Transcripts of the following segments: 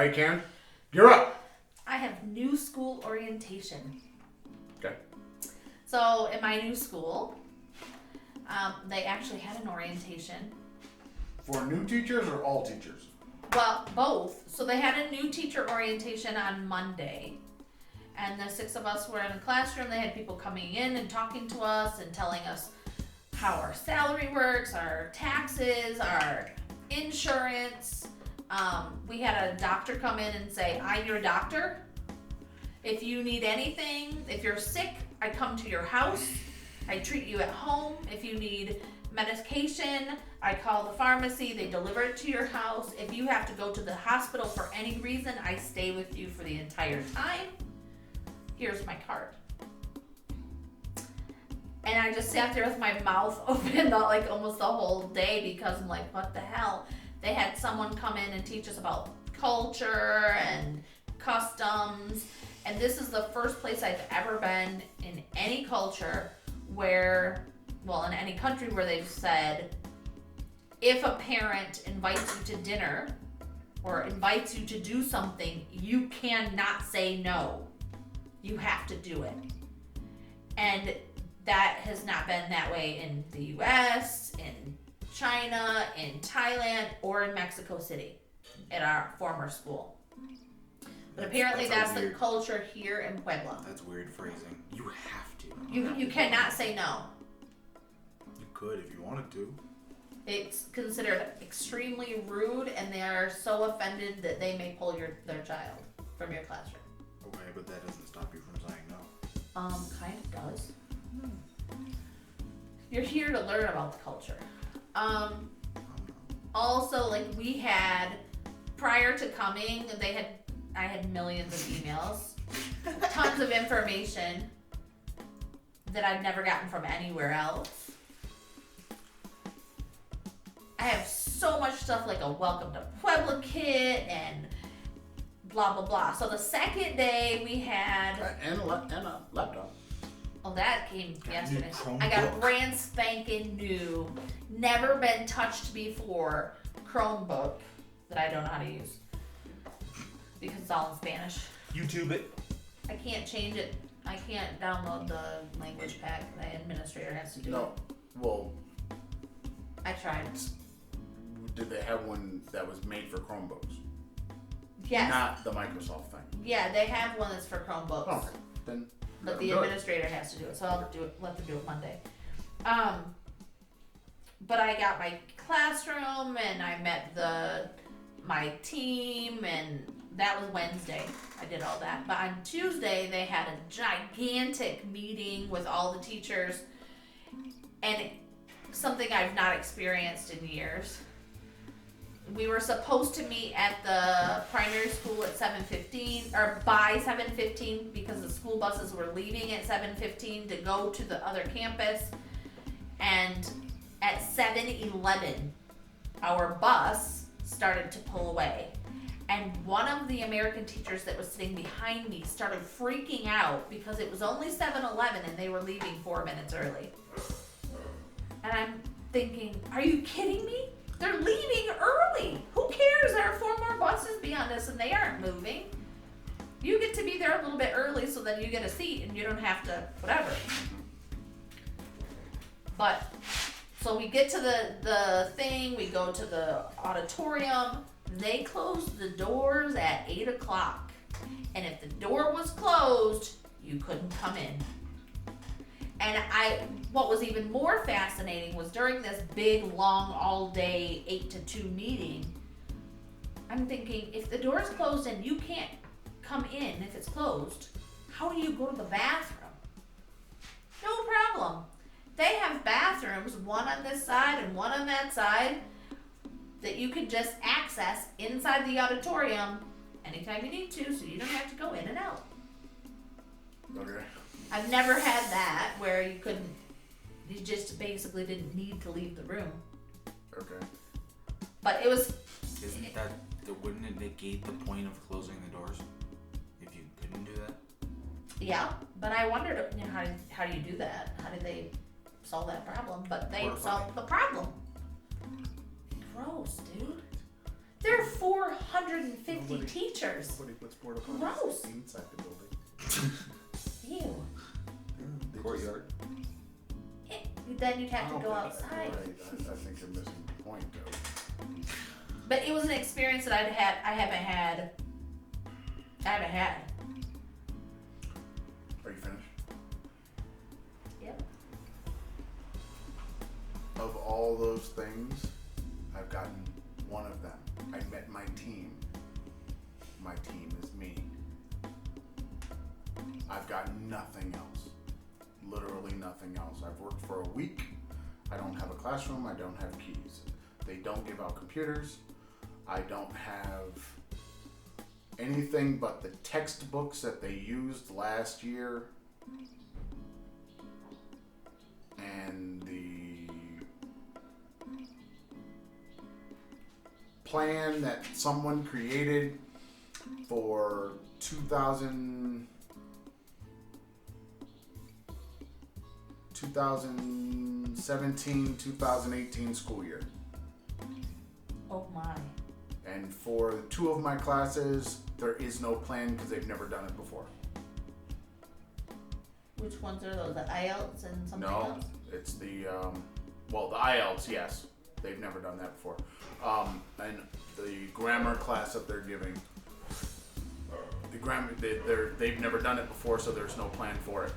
right, Karen, you're up. I have new school orientation. Okay. So in my new school, they actually had an orientation. For new teachers or all teachers? Well, both. So they had a new teacher orientation on Monday. And the 6 of us were in the classroom. They had people coming in and talking to us and telling us how our salary works, our taxes, our insurance. We had a doctor come in and say, I'm your doctor. If you need anything, if you're sick, I come to your house. I treat you at home. If you need medication, I call the pharmacy. They deliver it to your house. If you have to go to the hospital for any reason, I stay with you for the entire time. Here's my card. And I just sat there with my mouth open almost the whole day because I'm like, what the hell? They had someone come in and teach us about culture and customs. And this is the first place I've ever been in any culture where, in any country where they've said, if a parent invites you to dinner or invites you to do something, you cannot say no. You have to do it. And that has not been that way in the US, in China, in Thailand, or in Mexico City at our former school. But apparently that's the culture here in Puebla. That's weird phrasing. You have to. You cannot say no. You could if you wanted to. It's considered extremely rude, and they are so offended that they may pull their child from your classroom. Okay, but that doesn't stop you from saying no. Kind of does. You're here to learn about the culture. Also, we had, prior to coming, I had millions of emails, tons of information that I've never gotten from anywhere else. I have so much stuff like a welcome to Puebla kit and blah, blah, blah. So the second day we had... And a laptop. Oh, that came yesterday. Chromebook. I got a brand spanking new, never been touched before Chromebook that I don't know how to use because it's all in Spanish. YouTube it. I can't change it. I can't download the language pack. The administrator has to do it. No. Well, I tried. did they have one that was made for Chromebooks? Yes. Not the Microsoft thing. Yeah, they have one that's for Chromebooks. Oh, okay. Then But the administrator has to do it, so I'll let them do it Monday. But I got my classroom and I met my team, and that was Wednesday. I did all that. But on Tuesday they had a gigantic meeting with all the teachers, and something I've not experienced in years. We were supposed to meet at the primary school at 7:15 or by 7:15 because the school buses were leaving at 7:15 to go to the other campus. And at 7:11, our bus started to pull away. And one of the American teachers that was sitting behind me started freaking out because it was only 7:11 and they were leaving 4 minutes early. And I'm thinking, are you kidding me? They're leaving early. Who cares? There are 4 more buses beyond us and they aren't moving. You get to be there a little bit early so that you get a seat and you don't have to, whatever. But, so we get to the thing, we go to the auditorium. They closed the doors at 8 o'clock. And if the door was closed, you couldn't come in. And what was even more fascinating was during this big, long, all-day 8 to 2 meeting, I'm thinking, if the door's closed and you can't come in if it's closed, how do you go to the bathroom? No problem. They have bathrooms, one on this side and one on that side, that you can just access inside the auditorium anytime you need to, so you don't have to go in and out. Okay. I've never had that where you just basically didn't need to leave the room. Okay. But it was... Wouldn't it negate the point of closing the doors if you couldn't do that? Yeah, but I wondered, how do you do that? How did they solve that problem? But they solved the problem. Gross, dude. They're 450 teachers. Nobody puts porta potties Gross. inside the building. Ew. Courtyard. Then you'd have to I don't go think- outside. Right, I think you're missing the point, though. But it was an experience that I haven't had. Are you finished? Yep. Of all those things, I've gotten one of them. I met my team. My team is me. I've got nothing else. Literally nothing else. I've worked for a week. I don't have a classroom. I don't have keys. They don't give out computers. I don't have anything but the textbooks that they used last year and the plan that someone created for 2017-2018 school year. Oh my. And for 2 of my classes, there is no plan because they've never done it before. Which ones are those? The IELTS and something No, else? it's the IELTS, yes. They've never done that before. And the grammar class that they're giving, they've never done it before, so there's no plan for it.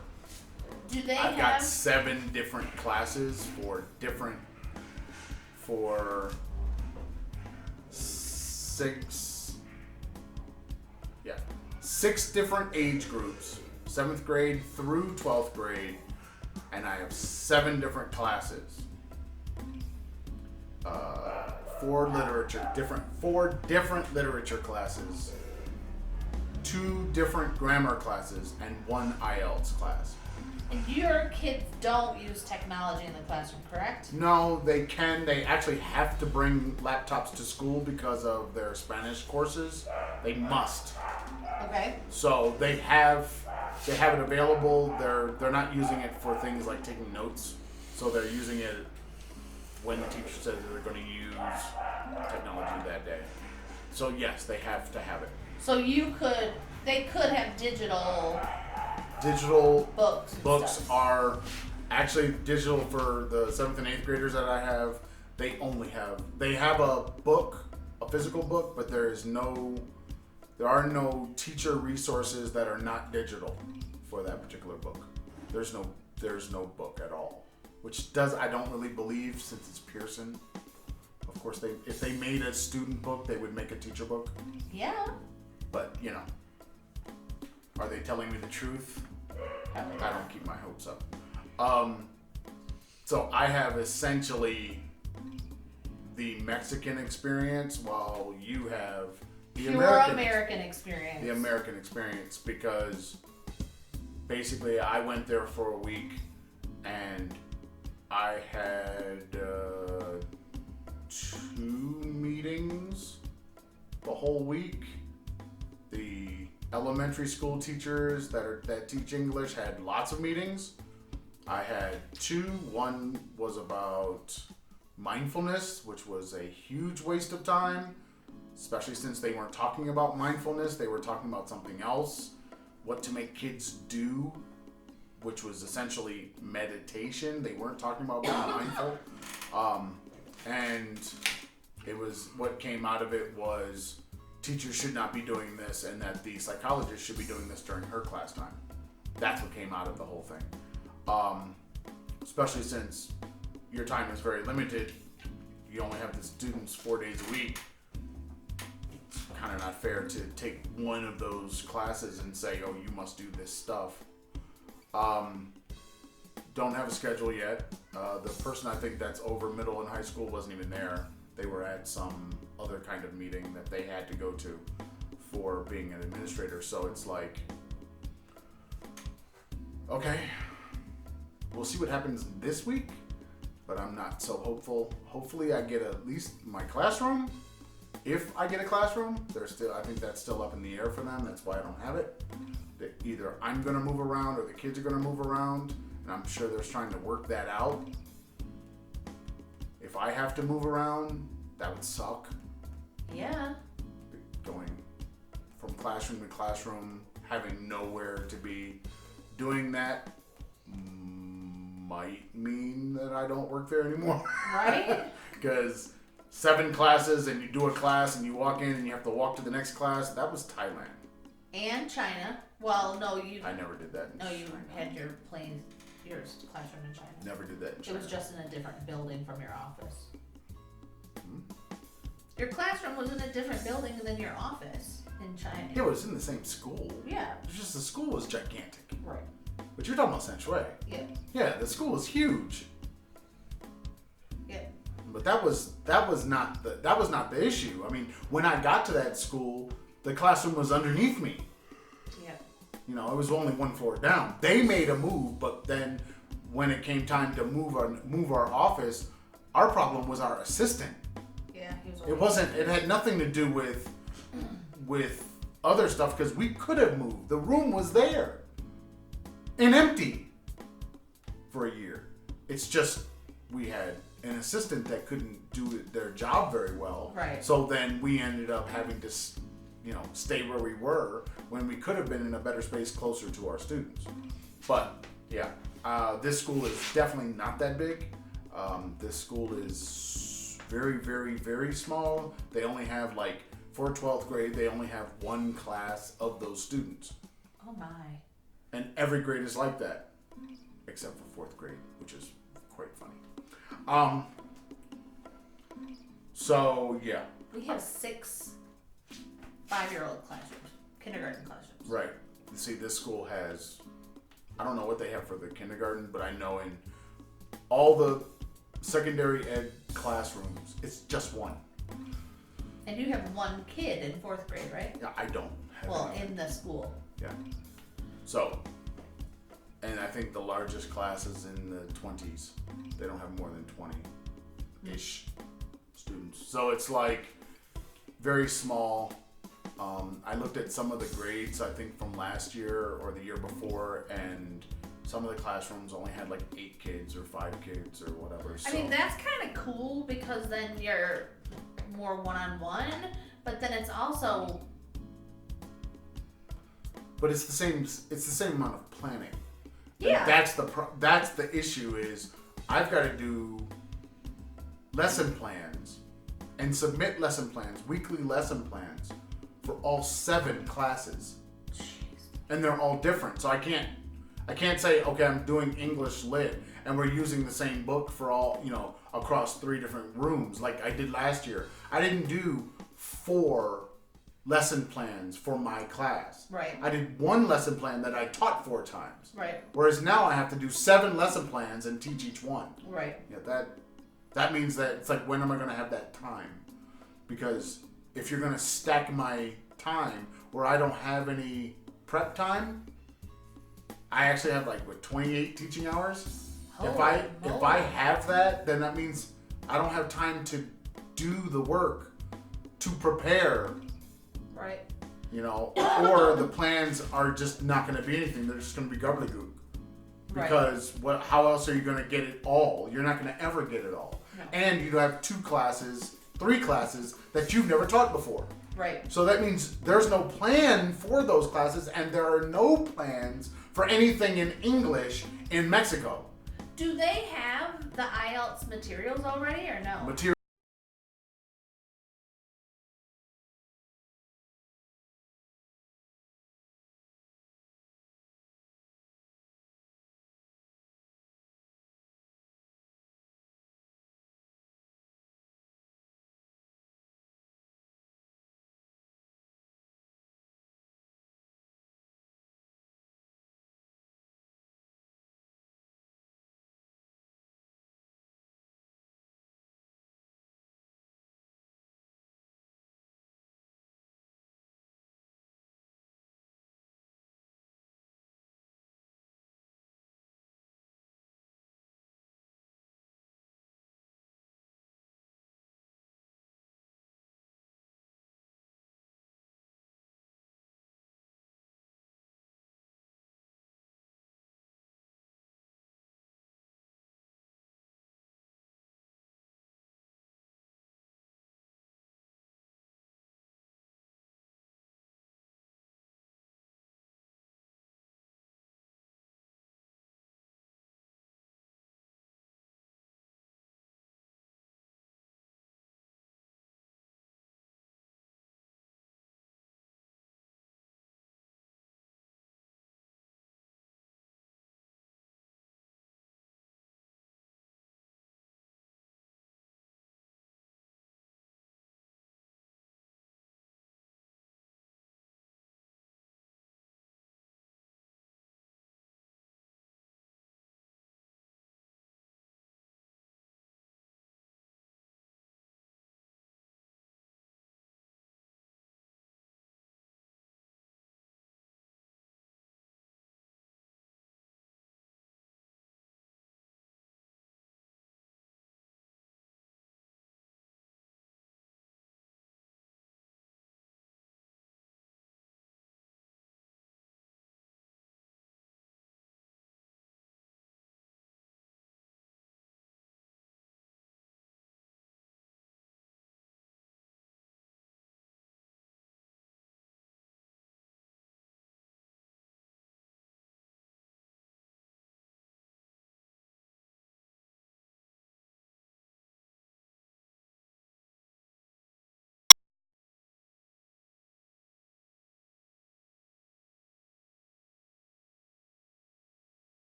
Do they I've have? got 7 different classes for 6 different age groups, 7th grade through 12th grade, and I have 7 different classes. 4 different literature classes, 2 different grammar classes, and 1 IELTS class. And your kids don't use technology in the classroom, correct? No, they can. They actually have to bring laptops to school because of their Spanish courses. They must. Okay. So they have it available. They're not using it for things like taking notes. So they're using it when the teacher says they're going to use technology that day. So yes, they have to have it. So they could have digital Books stuff. are actually digital for the 7th and 8th graders that I have. They have a book, a physical book, but there are no teacher resources that are not digital for that particular book. There's no book at all, which I don't really believe, since it's Pearson. Of course, if they made a student book, they would make a teacher book. Yeah. But are they telling me the truth? I don't keep my hopes up. So I have essentially the Mexican experience, while you have the American experience. The American experience, because basically I went there for a week and I had 2 meetings the whole week. The elementary school teachers that teach English had lots of meetings. I had 2. One was about mindfulness, which was a huge waste of time, especially since they weren't talking about mindfulness. They were talking about something else, what to make kids do, which was essentially meditation. They weren't talking about being mindful. And it was, what came out of it was teachers should not be doing this, and that the psychologist should be doing this during her class time. That's what came out of the whole thing. Especially since your time is very limited. You only have the students 4 days a week. It's kind of not fair to take one of those classes and say, oh, you must do this stuff. Don't have a schedule yet. The person I think that's over middle and high school wasn't even there. They were at some other kind of meeting that they had to go to for being an administrator. So it's like, okay, we'll see what happens this week, but I'm not so hopeful. Hopefully I get at least my classroom. If I get a classroom, I think that's still up in the air for them. That's why I don't have it. That either I'm going to move around or the kids are going to move around, and I'm sure they're trying to work that out. If I have to move around, that would suck. Yeah. going from classroom to classroom, having nowhere to be. Doing that might mean that I don't work there anymore. Right? Because 7 classes and you do a class and you walk in and you have to walk to the next class. That was Thailand. And China. Well, no, I never did that. No, you had your classroom in China. Never did that in China. It was just in a different building from your office. Your classroom was in a different building than your office in China. Yeah, it was in the same school. Yeah. It's just the school was gigantic. Right. But you're talking about San Shui. Yeah. Yeah, the school was huge. Yeah. But that was not the issue. I mean, when I got to that school, the classroom was underneath me. Yeah. You know, it was only 1 floor down. They made a move, but then when it came time to move our office, our problem was our assistant. Yeah, he was. It wasn't. It had nothing to do with other stuff because we could have moved. The room was there and empty for a year. It's just we had an assistant that couldn't do their job very well. Right. So then we ended up having to, stay where we were when we could have been in a better space closer to our students. But yeah, this school is definitely not that big. This school is very, very, very small. They only have for 12th grade, they only have 1 class of those students. Oh my. And every grade is like that, except for 4th grade, which is quite funny. So yeah. We have 6 5-year-old classrooms, kindergarten classrooms. Right. See, this school has, I don't know what they have for the kindergarten, but I know in all the secondary ed classrooms, it's just 1. And you have 1 kid in 4th grade, right? Yeah, I don't have Well, any. in the school. Yeah. So, and I think the largest class is in the 20s. They don't have more than 20-ish students. So it's very small. I looked at some of the grades, I think from last year or the year before, and some of the classrooms only had 8 kids or 5 kids or whatever. So. I mean, that's kind of cool because then you're more one-on-one, but then it's also... But it's the same amount of planning. Yeah. And that's the issue is I've got to do lesson plans and submit lesson plans, weekly lesson plans for all 7 classes. Jeez. And they're all different. So I can't say, okay, I'm doing English Lit and we're using the same book for all, across 3 different rooms like I did last year. I didn't do 4 lesson plans for my class. Right. I did 1 lesson plan that I taught 4 times. Right. Whereas now I have to do 7 lesson plans and teach each one. Right. Yeah, that means that it's when am I going to have that time? Because if you're going to stack my time where I don't have any prep time, I actually have 28 teaching hours. If I have that, then that means I don't have time to do the work to prepare. Right. Or the plans are just not going to be anything. They're just going to be gobbledygook. Because how else are you going to get it all? You're not going to ever get it all. No. And you have 3 classes that you've never taught before. Right. So that means there's no plan for those classes, and there are no plans for anything in English in Mexico. Do they have the IELTS materials already or no?